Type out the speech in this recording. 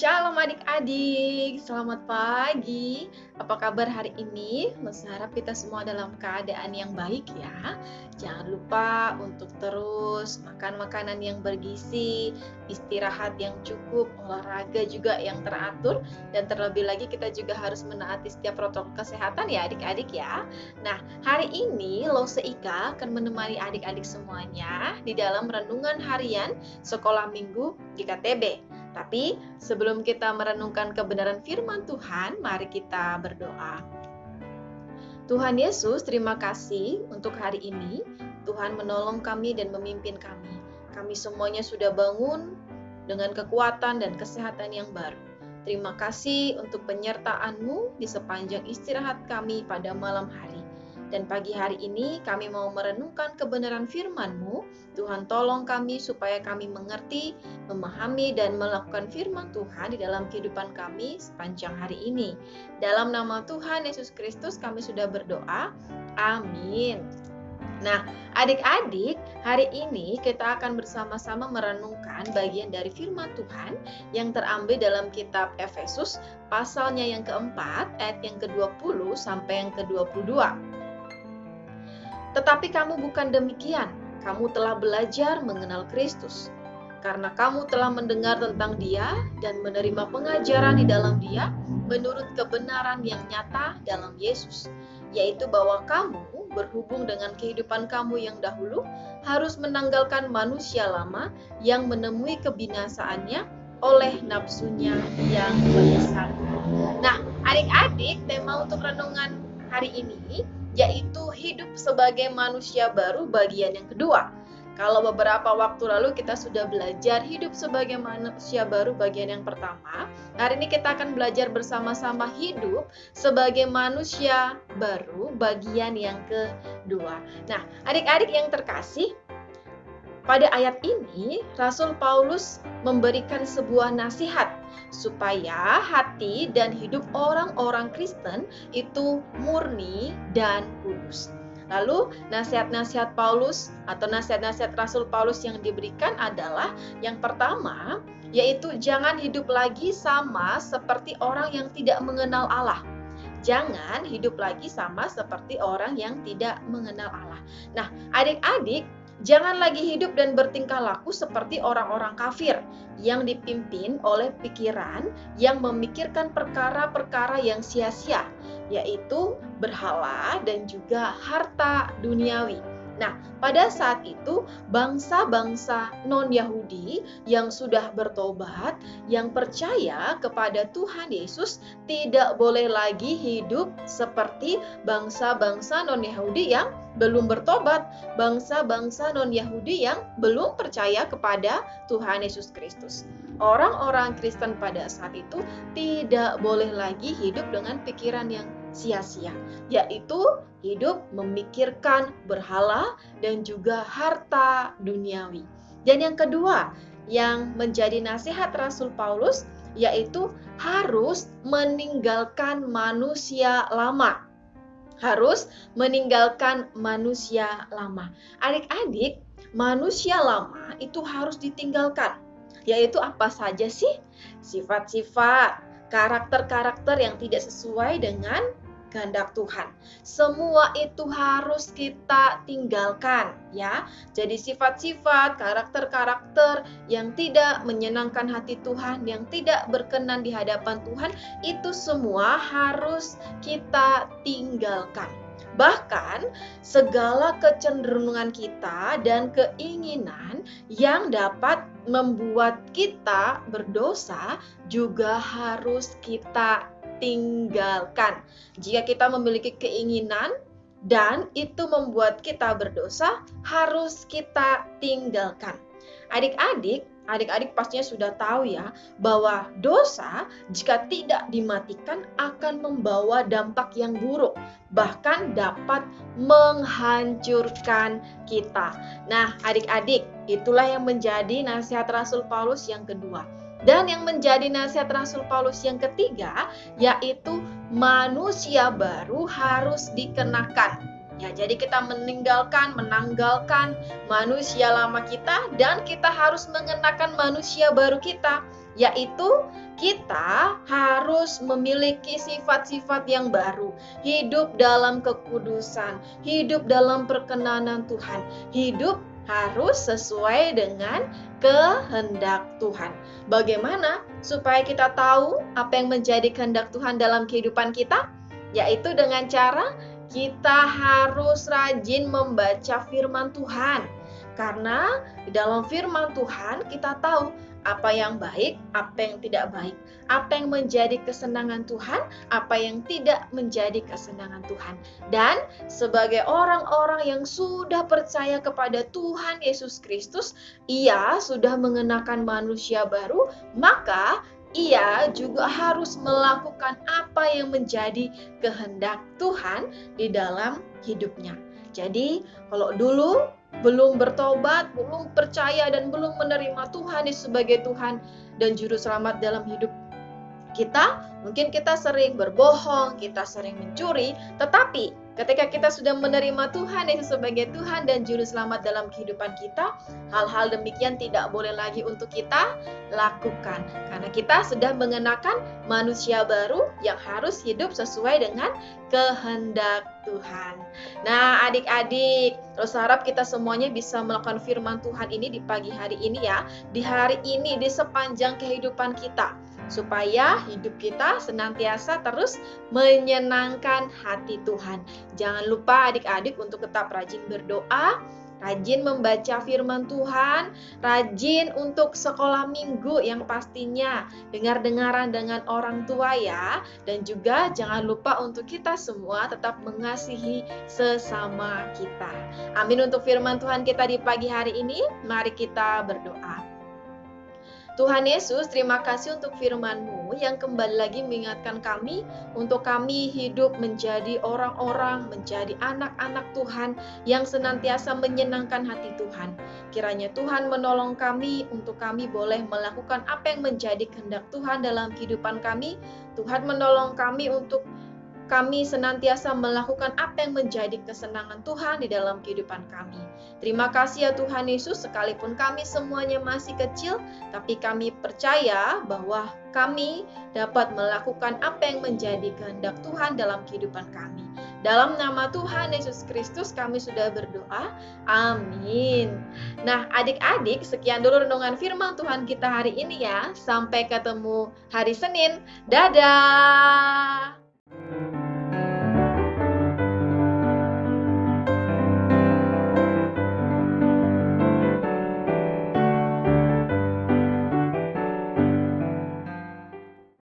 Shalom adik-adik, selamat pagi. Apa kabar hari ini? Harap kita semua dalam keadaan yang baik ya. Jangan lupa untuk terus makan makanan yang bergizi, istirahat yang cukup, olahraga juga yang teratur, dan terlebih lagi kita juga harus menaati setiap protokol kesehatan ya adik-adik ya. Nah, hari ini Lose Ika akan menemani adik-adik semuanya di dalam renungan harian sekolah minggu GKTB. Tapi sebelum kita merenungkan kebenaran firman Tuhan, mari kita berdoa. Tuhan Yesus, terima kasih untuk hari ini. Tuhan menolong kami dan memimpin kami. Kami semuanya sudah bangun dengan kekuatan dan kesehatan yang baru. Terima kasih untuk penyertaan-Mu di sepanjang istirahat kami pada malam hari. Dan pagi hari ini kami mau merenungkan kebenaran firman-Mu. Tuhan tolong kami supaya kami mengerti, memahami, dan melakukan firman Tuhan di dalam kehidupan kami sepanjang hari ini. Dalam nama Tuhan Yesus Kristus kami sudah berdoa. Amin. Nah, adik-adik, hari ini kita akan bersama-sama merenungkan bagian dari firman Tuhan yang terambil dalam kitab Efesus, pasalnya yang keempat, ayat yang ke-20 sampai yang ke-22. Tetapi kamu bukan demikian, kamu telah belajar mengenal Kristus. Karena kamu telah mendengar tentang Dia dan menerima pengajaran di dalam Dia menurut kebenaran yang nyata dalam Yesus, yaitu bahwa kamu berhubung dengan kehidupan kamu yang dahulu harus menanggalkan manusia lama yang menemui kebinasaannya oleh nafsunya yang menyesat. Nah, adik-adik, tema untuk renungan hari ini yaitu hidup sebagai manusia baru bagian yang kedua. Kalau beberapa waktu lalu kita sudah belajar hidup sebagai manusia baru bagian yang pertama, hari ini kita akan belajar bersama-sama hidup sebagai manusia baru bagian yang kedua. Nah, adik-adik yang terkasih, pada ayat ini Rasul Paulus memberikan sebuah nasihat supaya hati dan hidup orang-orang Kristen itu murni dan kudus. Lalu nasihat-nasihat Paulus atau nasihat-nasihat Rasul Paulus yang diberikan adalah yang pertama, yaitu jangan hidup lagi sama seperti orang yang tidak mengenal Allah. Jangan hidup lagi sama seperti orang yang tidak mengenal Allah. Nah, adik-adik, jangan lagi hidup dan bertingkah laku seperti orang-orang kafir yang dipimpin oleh pikiran yang memikirkan perkara-perkara yang sia-sia, yaitu berhala dan juga harta duniawi. Nah, pada saat itu bangsa-bangsa non-Yahudi yang sudah bertobat, yang percaya kepada Tuhan Yesus tidak boleh lagi hidup seperti bangsa-bangsa non-Yahudi yang belum bertobat, bangsa-bangsa non-Yahudi yang belum percaya kepada Tuhan Yesus Kristus. Orang-orang Kristen pada saat itu tidak boleh lagi hidup dengan pikiran yang sia-sia, yaitu hidup memikirkan berhala dan juga harta duniawi. Dan yang kedua, yang menjadi nasihat Rasul Paulus, yaitu harus meninggalkan manusia lama. Harus meninggalkan manusia lama. Adik-adik, manusia lama itu harus ditinggalkan. Yaitu apa saja sih? Sifat-sifat, karakter-karakter yang tidak sesuai dengan kehendak Tuhan. Semua itu harus kita tinggalkan ya. Jadi sifat-sifat, karakter-karakter yang tidak menyenangkan hati Tuhan, yang tidak berkenan di hadapan Tuhan, itu semua harus kita tinggalkan. Bahkan segala kecenderungan kita dan keinginan yang dapat membuat kita berdosa juga harus kita tinggalkan. Jika kita memiliki keinginan dan itu membuat kita berdosa, harus kita tinggalkan. Adik-adik pastinya sudah tahu ya, bahwa dosa jika tidak dimatikan akan membawa dampak yang buruk, bahkan dapat menghancurkan kita. Nah, adik-adik, itulah yang menjadi nasihat Rasul Paulus yang kedua. Dan yang menjadi nasihat Rasul Paulus yang ketiga, yaitu manusia baru harus dikenakan. Ya, jadi kita menanggalkan manusia lama kita dan kita harus mengenakan manusia baru kita. yaitu kita harus memiliki sifat-sifat yang baru, hidup dalam kekudusan, hidup dalam perkenanan Tuhan, hidup harus sesuai dengan kehendak Tuhan. Bagaimana supaya kita tahu apa yang menjadi kehendak Tuhan dalam kehidupan kita? Yaitu dengan cara kita harus rajin membaca firman Tuhan. Karena di dalam firman Tuhan kita tahu apa yang baik, apa yang tidak baik, apa yang menjadi kesenangan Tuhan, apa yang tidak menjadi kesenangan Tuhan. Dan sebagai orang-orang yang sudah percaya kepada Tuhan Yesus Kristus, ia sudah mengenakan manusia baru, maka ia juga harus melakukan apa yang menjadi kehendak Tuhan di dalam hidupnya. Jadi, kalau dulu belum bertobat, belum percaya dan belum menerima Tuhan sebagai Tuhan dan juru selamat dalam hidup kita, mungkin kita sering berbohong, kita sering mencuri, tetapi ketika kita sudah menerima Tuhan Yesus sebagai Tuhan dan juru selamat dalam kehidupan kita, hal-hal demikian tidak boleh lagi untuk kita lakukan, karena kita sudah mengenakan manusia baru yang harus hidup sesuai dengan kehendak Tuhan. Nah, adik-adik, terus harap kita semuanya bisa melakukan firman Tuhan ini di pagi hari ini ya, di hari ini, di sepanjang kehidupan kita, supaya hidup kita senantiasa terus menyenangkan hati Tuhan. Jangan lupa adik-adik untuk tetap rajin berdoa, rajin membaca firman Tuhan, rajin untuk sekolah minggu yang pastinya dengar-dengaran dengan orang tua ya. Dan juga jangan lupa untuk kita semua tetap mengasihi sesama kita. Amin untuk firman Tuhan kita di pagi hari ini. Mari kita berdoa. Tuhan Yesus, terima kasih untuk firman-Mu yang kembali lagi mengingatkan kami untuk kami hidup menjadi orang-orang, menjadi anak-anak Tuhan yang senantiasa menyenangkan hati Tuhan. Kiranya Tuhan menolong kami untuk kami boleh melakukan apa yang menjadi kehendak Tuhan dalam kehidupan kami. Tuhan menolong kami untuk kami senantiasa melakukan apa yang menjadi kesenangan Tuhan di dalam kehidupan kami. Terima kasih ya Tuhan Yesus, sekalipun kami semuanya masih kecil, tapi kami percaya bahwa kami dapat melakukan apa yang menjadi kehendak Tuhan dalam kehidupan kami. Dalam nama Tuhan Yesus Kristus kami sudah berdoa. Amin. Nah, adik-adik, sekian dulu renungan firman Tuhan kita hari ini ya. Sampai ketemu hari Senin. Dadah.